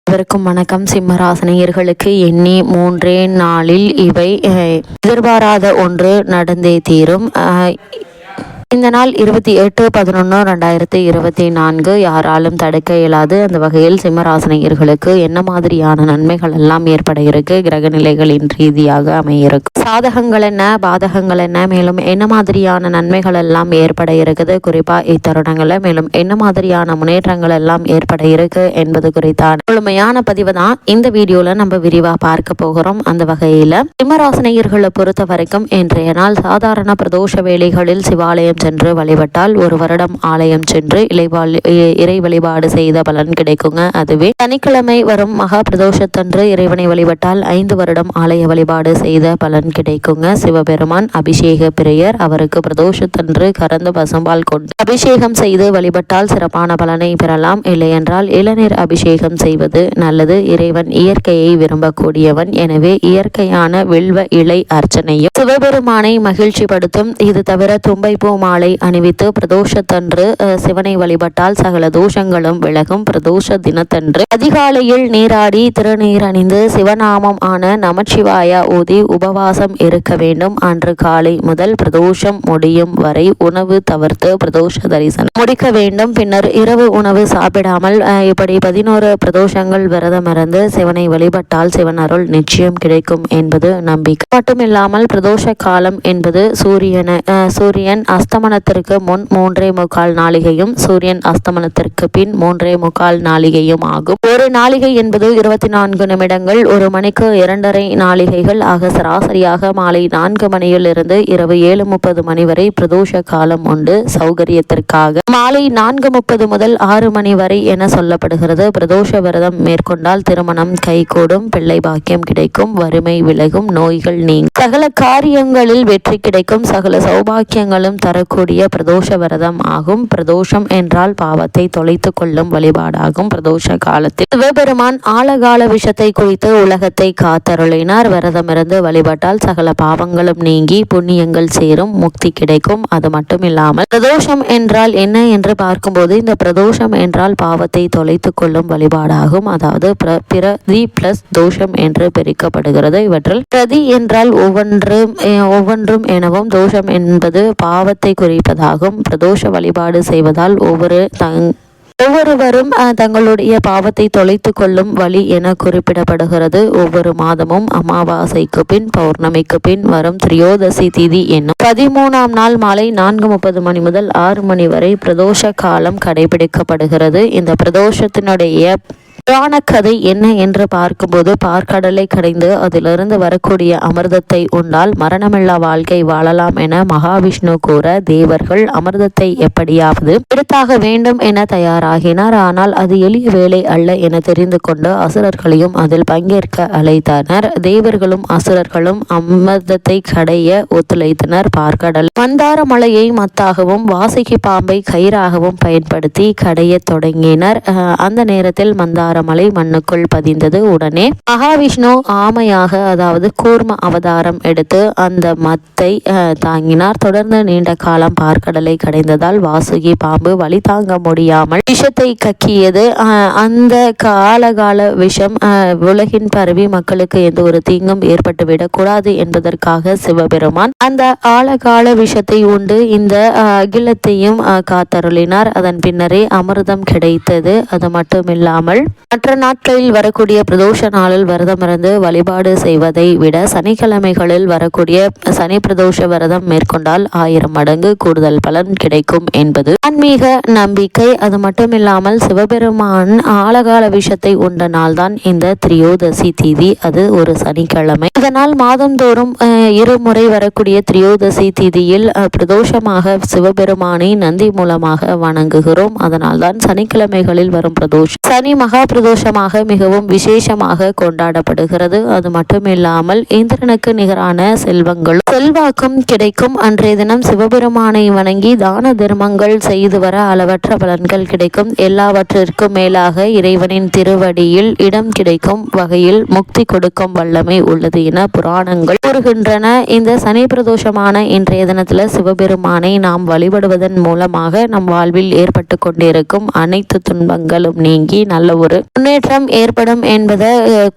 அனைவருக்கும் வணக்கம். சிம்மராசினியர்களுக்கு எண்ணி 3 நாளில் இவை எதிர்பாராத ஒன்று நடந்தே தீரும். இந்த நாள் 28/11/2024 யாராலும் தடுக்க இயலாது. அந்த வகையில் சிம்மராசினியர்களுக்கு என்ன மாதிரியான நன்மைகள் எல்லாம் ஏற்பட இருக்கு, கிரக நிலைகளின் ரீதியாக அமையிருக்கு, சாதகங்கள் என்ன, பாதகங்கள் என்ன, மேலும் என்ன மாதிரியான நன்மைகள் எல்லாம் ஏற்பட இருக்குது, குறிப்பா இத்தருணங்கள்ல மேலும் என்ன மாதிரியான முன்னேற்றங்கள் எல்லாம் ஏற்பட இருக்கு என்பது குறித்தான முழுமையான பதிவு தான் இந்த வீடியோல நம்ம விரிவா பார்க்க போகிறோம். அந்த வகையில சிம்மராசினியர்களை பொறுத்த வரைக்கும் இன்றைய நாள் சாதாரண பிரதோஷ வேளைகளில் சிவாலயம் சென்று வழிபட்டால் 1 வருடம் ஆலயம் சென்று இறை வழிபாடு செய்த பலன் கிடைக்குங்க. அதுவே சனிக்கிழமை வரும் மகா பிரதோஷத்தன்று இறைவனை வழிபட்டால் 5 வருடம் ஆலய வழிபாடு செய்த பலன் கிடைக்குங்க. சிவபெருமான் அபிஷேக பிரியர். அவருக்கு பிரதோஷத்தன்று கறந்த பசும்பால் கொண்டு அபிஷேகம் செய்து வழிபட்டால் சிறப்பான பலனை பெறலாம். இல்லையென்றால் இளநீர் அபிஷேகம் செய்வது நல்லது. இறைவன் இயற்கையை விரும்பக்கூடியவன். எனவே இயற்கையான வில்வ இலை அர்ச்சனையும் சிவபெருமானை மகிழ்ச்சிப்படுத்தும். இது தவிர தும்பை பூ மாலை அணிவித்து பிரதோஷத்தன்று சிவனை வழிபட்டால் சகல தோஷங்களும் விலகும். பிரதோஷ தினத்தன்று அதிகாலையில் நீராடி திருநீர் அணிந்து சிவநாமம் ஆன நமச்சிவாய ஓதி உபவாசம் இருக்க வேண்டும். அன்று காலை முதல் பிரதோஷம் முடியும் வரை உணவு தவிர்த்து பிரதோஷ தரிசனம் முடிக்க வேண்டும். பின்னர் இரவு உணவு சாப்பிடாமல் இப்படி 11 பிரதோஷங்கள் விரதம் இருந்து சிவனை வழிபட்டால் சிவன் அருள் நிச்சயம் கிடைக்கும் என்பது நம்பிக்கை. மட்டுமில்லாமல் பிரதோஷ காலம் என்பது சூரியன் அஸ்தமனத்திற்கு முன் 3.25 நாளிகையும் சூரியன் அஸ்தமனத்திற்கு பின் 3.25 நாளிகையும் ஆகும். ஒரு நாளிகை என்பது 24 நிமிடங்கள். 1 மணிக்கு 2.5 நாளிகைகள் ஆக சராசரியாக மாலை 4 மணியிலிருந்து இரவு 7:30 மணி வரை பிரதோஷ காலம் உண்டு. சௌகரியத்திற்காக மாலை 4:30 முதல் 6 மணி வரை என சொல்லப்படுகிறது. பிரதோஷ விரதம் மேற்கொண்டால் திருமணம் கைகூடும், பிள்ளை பாக்கியம் கிடைக்கும், வறுமை விலகும், நோய்கள் நீங்கும், சகல காரியங்களில் வெற்றி கிடைக்கும், சகல சௌபாக்கியங்களும் தரக்கூடிய பிரதோஷ விரதம் ஆகும். பிரதோஷம் என்றால் பாவத்தை தொலைத்து கொள்ளும் வழிபாடாகும். பிரதோஷ காலத்தில் சிவபெருமான் ஆழகால விஷத்தை குறித்து உலகத்தை காத்தருளினார். விரதமிருந்து வழிபட்டால் சகல பாவங்களும் நீங்கி புண்ணியங்கள் சேரும், முக்தி கிடைக்கும். அது மட்டும் இல்லாமல் பிரதோஷம் என்றால் என்ன என்று பார்க்கும்போது இந்த பிரதோஷம் என்றால் பாவத்தை தொலைத்து கொள்ளும் வழிபாடாகும். அதாவது பிரதி பிளஸ் தோஷம் என்று பிரிக்கப்படுகிறது. இவற்றில் பிரதி என்றால் ஒவ்வொன்றும் எனவும் தோஷம் என்பது பாவத்தை குறிப்பதாகும். பிரதோஷ வழிபாடு செய்வதால் ஒவ்வொருவரும் தங்களுடைய பாவத்தை தொலைத்து கொள்ளும் வழி என குறிப்பிடப்படுகிறது. ஒவ்வொரு மாதமும் அமாவாசைக்கு பின் பௌர்ணமிக்கு பின் வரும் திரியோதசி திதி என்னும் 13ஆம் நாள் மாலை 4:30 மணி முதல் 6 மணி வரை பிரதோஷ காலம் கடைபிடிக்கப்படுகிறது. இந்த பிரதோஷத்தினுடைய புராண கதை என்ன என்று பார்க்கும்போது பார்க்கடலை கடைந்து அதிலிருந்து வரக்கூடிய அமிர்தத்தை உண்டால் மரணமில்லா வாழ்க்கை வாழலாம் என மகாவிஷ்ணு கூற தேவர்கள் அமிர்தத்தை எப்படியாவது எடுத்தாக வேண்டும் என தயாராகினார். ஆனால் அது எளிய வேலை அல்ல என தெரிந்து கொண்டு அசுரர்களையும் அதில் பங்கேற்க அழைத்தனர். தேவர்களும் அசுரர்களும் அமிர்தத்தை கடைய ஒத்துழைத்தனர். பார்க்கடல் மந்தார மலையை மத்தாகவும் வாசுகி பாம்பை கயிறாகவும் பயன்படுத்தி கடைய தொடங்கினர். அந்த நேரத்தில் மந்தார மலை மண்ணுக்குள் பதிந்தது. உடனே மகாவிஷ்ணு ஆமையாக அதாவது கூர்ம அவதாரம் எடுத்து அந்த மத்தை தாங்கினார். தொடர்ந்து நீண்ட காலம் பார்க்கடலை கடைந்ததால் வாசுகி பாம்பு வலி தாங்க முடியாமல் விஷத்தை கக்கியது. அந்த காலகால விஷம் உலகின் பரவி மக்களுக்கு எந்த ஒரு தீங்கும் ஏற்பட்டுவிடக் கூடாது என்பதற்காக சிவபெருமான் அந்த ஆழகால விஷத்தை உண்டு இந்த அகிலத்தையும் காத்தருளினார். அதன் பின்னரே அமிர்தம் கிடைத்தது. அது மட்டுமில்லாமல் மற்ற நாட்களில் வரக்கூடிய பிரதோஷ நாளில் விரதமிருந்து வழிபாடு செய்வதை விட சனிக்கிழமைகளில் வரக்கூடிய சனி பிரதோஷ விரதம் மேற்கொண்டால் 1000 மடங்கு கூடுதல் பலன் கிடைக்கும் என்பது ஆன்மீக நம்பிக்கை. அது மட்டுமில்லாமல் சிவபெருமான் ஆழகால விஷத்தை உண்ட நாள்தான் இந்த திரியோதசி திதி. அது ஒரு சனிக்கிழமை. இதனால் மாதந்தோறும் 2 முறை வரக்கூடிய திரியோதசி திதியில் பிரதோஷமாக சிவபெருமானை நந்தி மூலமாக வணங்குகிறோம். அதனால்தான் சனிக்கிழமைகளில் வரும் பிரதோஷம் சனி மகா பிரதோஷமாக மிகவும் விசேஷமாக கொண்டாடப்படுகிறது. அது மட்டுமில்லாமல் இந்திரனுக்கு நிகரான செல்வாக்கும் கிடைக்கும். அன்றைய தினம் சிவபெருமானை வணங்கி தான தர்மங்கள் செய்து வர அளவற்ற பலன்கள் கிடைக்கும். எல்லாவற்றிற்கும் மேலாக இறைவனின் திருவடியில் இடம் கிடைக்கும் வகையில் முக்தி கொடுக்கும் வல்லமை உள்ளது என புராணங்கள் கூறுகின்றன. இந்த சனி பிரதோஷமான இன்றைய தினத்துல சிவபெருமானை நாம் வழிபடுவதன் மூலமாக நம் வாழ்வில் ஏற்பட்டு கொண்டிருக்கும் அனைத்து துன்பங்களும் நீங்கி நல்ல ஒரு முன்னேற்றம் ஏற்படும் என்பதை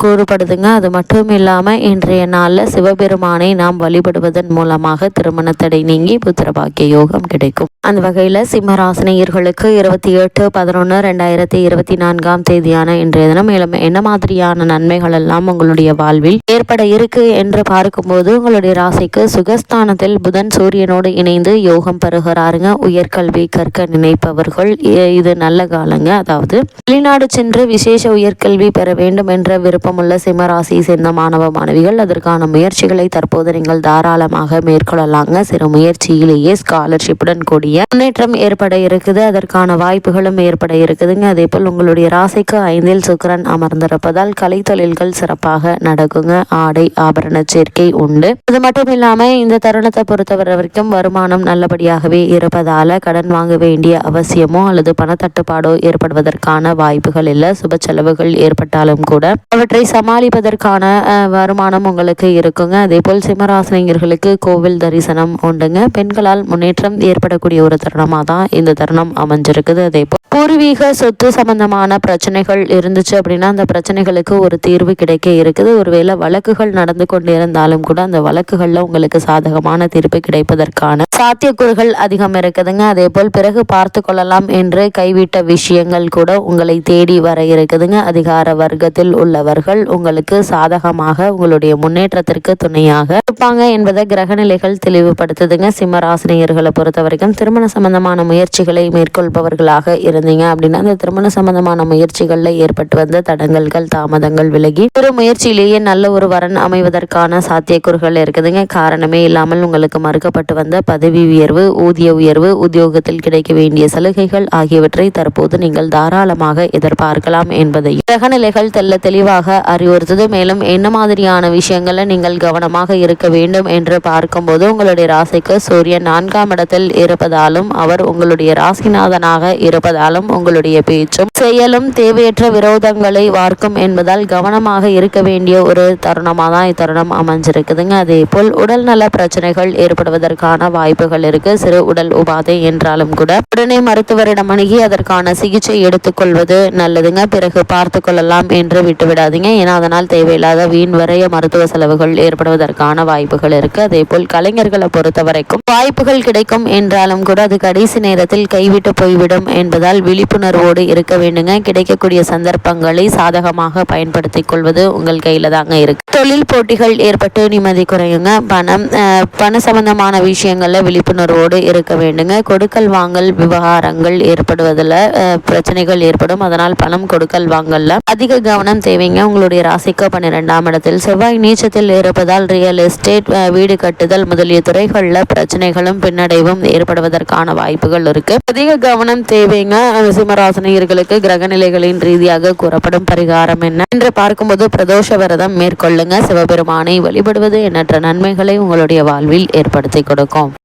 கூறப்படுதுங்க. அது மட்டும் இல்லாமல் இன்றைய நாளில் சிவபெருமானை நாம் வழிபடுவதன் மூலமாக திருமண தடை நீங்கி புத்திரபாக்கிய யோகம் கிடைக்கும். அந்த வகையில் சிம்மராசினியர்களுக்கு 28/11/2024 தேதியான இன்றைய தினம் மேலும் என்ன மாதிரியான நன்மைகள் எல்லாம் உங்களுடைய வாழ்வில் ஏற்பட இருக்கு என்று பார்க்கும்போது உங்களுடைய ராசிக்கு சுகஸ்தானத்தில் புதன் சூரியனோடு இணைந்து யோகம் பெறுகிறாருங்க. உயர்கல்வி கற்க நினைப்பவர்கள் இது நல்ல காலங்க. அதாவது வெளிநாடு சென்று விசேஷ உயர்கல்வி பெற வேண்டும் என்ற விருப்பமுள்ள சிம்மராசியை சேர்ந்த மாணவ மாணவிகள் அதற்கான முயற்சிகளை தற்போது நீங்கள் தாராளமாக மேற்கொள்ளலாங்க. சிறு முயற்சியிலேயே ஸ்காலர்ஷிப்புடன் கூடிய முன்னேற்றம் ஏற்பட இருக்குது. அதற்கான வாய்ப்புகளும் ஏற்பட இருக்குதுங்க. அதே போல் உங்களுடைய ராசிக்கு 5இல் சுக்கிரன் அமர்ந்திருப்பதால் கலை தொழில்கள் சிறப்பாக நடக்குங்க. ஆடை ஆபரண சேர்க்கை உண்டு. அது மட்டும் இல்லாம இந்த தருணத்தை பொறுத்தவரை வரைக்கும் வருமானம் நல்லபடியாகவே இருப்பதால கடன் வாங்க வேண்டிய அவசியமோ அல்லது பணத்தட்டுப்பாடோ ஏற்படுவதற்கான வாய்ப்புகள் இல்லை. சுப செலவுகள் ஏற்பட்டாலும் கூட அவற்றை சமாளிப்பதற்கான வருமானம் உங்களுக்கு இருக்குங்க. அதே போல் சிம்மராசினியர்களுக்கு கோவில் தரிசனம் உண்டுங்க. பெண்களால் முன்னேற்றம் ஏற்படக்கூடிய ஒரு தருணமாக தான் இந்த தருணம் அமைஞ்சிருக்குது. அதே போல் பூர்வீக சொத்து சம்பந்தமான பிரச்சனைகள் இருந்துச்சு அப்படின்னா அந்த பிரச்சனைகளுக்கு ஒரு தீர்வு கிடைக்க இருக்குது. ஒருவேளை வழக்குகள் நடந்து கொண்டு இருந்தாலும் கூட அந்த வழக்குகள்ல உங்களுக்கு சாதகமான தீர்ப்பு கிடைப்பதற்கான சாத்தியக்கூறுகள் அதிகம் இருக்குதுங்க. அதே போல் பிறகு பார்த்து கொள்ளலாம் என்று கைவிட்ட விஷயங்கள் கூட உங்களை தேடி வர இருக்குதுங்க. அதிகார வர்க்கத்தில் உள்ளவர்கள் உங்களுக்கு சாதகமாக உங்களுடைய முன்னேற்றத்திற்கு துணையாக இருப்பாங்க என்பதை கிரகநிலைகள் தெளிவுபடுத்துதுங்க. சிம்மராசினியர்களை பொறுத்த வரைக்கும் திருமண சம்பந்தமான முயற்சிகளை மேற்கொள்பவர்களாக இருந்தீங்க அப்படின்னா அந்த திருமண சம்பந்தமான முயற்சிகளில் ஏற்பட்டு வந்த தடங்கல்கள் தாமதங்கள் விலகி ஒரு முயற்சியிலேயே நல்ல ஒரு வரன் அமைவதற்கான சாத்தியக்கூறுகள் இருக்குதுங்க. காரணமே இல்லாமல் உங்களுக்கு மறுக்கப்பட்டு வந்த பதவி உயர்வு, ஊதிய உயர்வு, உத்தியோகத்தில் கிடைக்க வேண்டிய சலுகைகள் ஆகியவற்றை தற்போது நீங்கள் தாராளமாக எதிர்பார்க்கலாம் என்பதை கிரகநிலைகள் தெளிவாக அறிவுறுத்தது. மேலும் என்ன மாதிரியான விஷயங்களை நீங்கள் கவனமாக இருக்க வேண்டும் என்று பார்க்கும்போது உங்களுடைய ராசிக்கு சூரியன் 4ஆம் இடத்தில் இருப்பதாலும் அவர் உங்களுடைய ராசிநாதனாக இருப்பதாலும் உங்களுடைய பேச்சும் செயலும் தேவையற்ற விரோதங்களை வார்க்கும் என்பதால் கவனமாக இருக்க வேண்டிய ஒரு தருணமாக தான் இத்தருணம் அமைஞ்சிருக்குதுங்க. அதே போல் உடல் நல பிரச்சனைகள் ஏற்படுவதற்கான வாய்ப்புகள் இருக்கு. சிறு உடல் உபாதை என்றாலும் கூட உடனே மருத்துவரிடம் அணுகி அதற்கான சிகிச்சை எடுத்துக்கொள்வது நல்லதுங்க. பிறகு பார்த்து கொள்ளலாம் என்று விட்டுவிடாதீங்க. ஏன்னா அதனால் தேவையில்லாத வீண் வரைய மருத்துவ செலவுகள் ஏற்படுவதற்கான வாய்ப்புகள் இருக்கு. அதே போல் கலைஞர்களை பொறுத்த வரைக்கும் வாய்ப்புகள் கிடைக்கும் என்றாலும் கூட அது கடைசி நேரத்தில் கைவிட்டு போய்விடும் என்பதால் விழிப்புணர்வோடு இருக்க வேண்டுங்க. கிடைக்கக்கூடிய சந்தர்ப்பங்களை சாதகமாக பயன்படுத்திக் கொள்வது உங்கள் கையில தாங்க இருக்கு. தொழில் போட்டிகள் ஏற்பட்டு நிம்மதி குறையுங்க. பண சம்பந்தமான விஷயங்கள்ல விழிப்புணர்வோடு இருக்க வேண்டுங்க. கொடுக்கல் வாங்கல் விவகாரங்கள் ஏற்படுவதில் பிரச்சனைகள் ஏற்படும். அதனால் பணம் கொடுக்கல் வாங்கல்ல அதிக கவனம் தேவைங்க. உங்களுடைய ராசிக்கு 12ஆம் இடத்தில் செவ்வாய் நீச்சத்தில் இருப்பதால் ரியல் எஸ்டேட், வீடு கட்டுதல் முதலிய துறைகளில் பிரச்சனைகளும் பின்னடைவும் ஏற்படுவதற்கான வாய்ப்புகள் இருக்கு. அதிக கவனம் தேவைங்க. சிம்மராசினியர்களுக்கு கிரகநிலைகளின் ரீதியாக கூறப்படும் பரிகாரம் என்ன என்று பார்க்கும்போது பிரதோஷ விரதம் மேற்கொள்ளுங்க. சிவபெருமானை வழிபடுவது எண்ணற்ற நன்மைகளை உங்களுடைய வாழ்வில் ஏற்படுத்தி கொடுக்கும்.